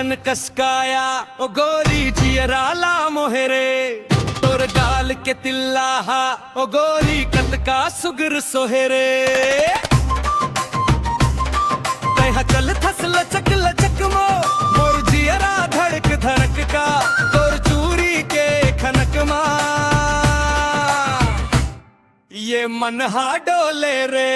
कंचन कसकाया ओ गोरी जियराला मोहरे तोर गाल के तिल्लाहा ओ गोरी कतका सुगर सोहरे तैहा चल थस लचक लचक मो मोर जियरा धड़क धड़क का तोर चूरी के खनक मा ये मन हा डोले रे।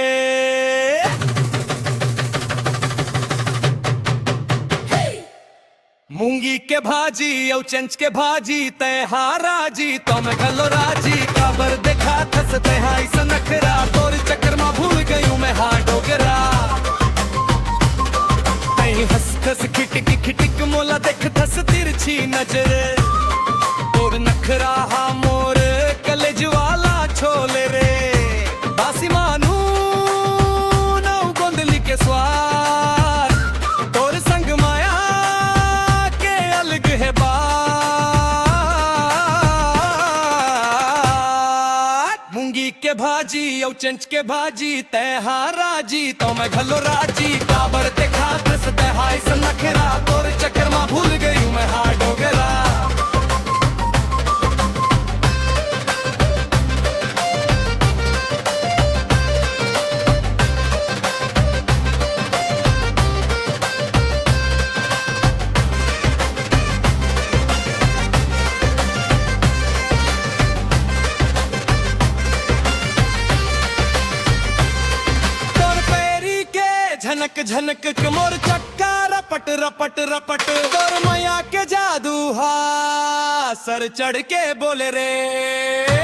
मूंगी के भाजी औ चंच के भाजी तय हाराजी तो मैं घलो राजी काबर देखा थस तय ऐसा नखरा तोर चक्कर में भूल गयूं मैं हा डोगरा तय हंस थस खिटक खिटक मोला देख थस तिरछी नजर तोर नखरा हा मोर कलेज वाला छोले रे बासी मानू नौ गोंदली के स्वार तोर संग माया है बात मूंगी के भाजी औ चंच के भाजी तय हाराजी तो मैं घलो राजी काबर देखा थस तय ऐसा नखरा तोर चक्कर में भूल गई मैं हा डोगरा। झनक झनक के मोर चक्का रपट रपट रपट तोर मैया के जादू हा सर चढ़ के बोले रे।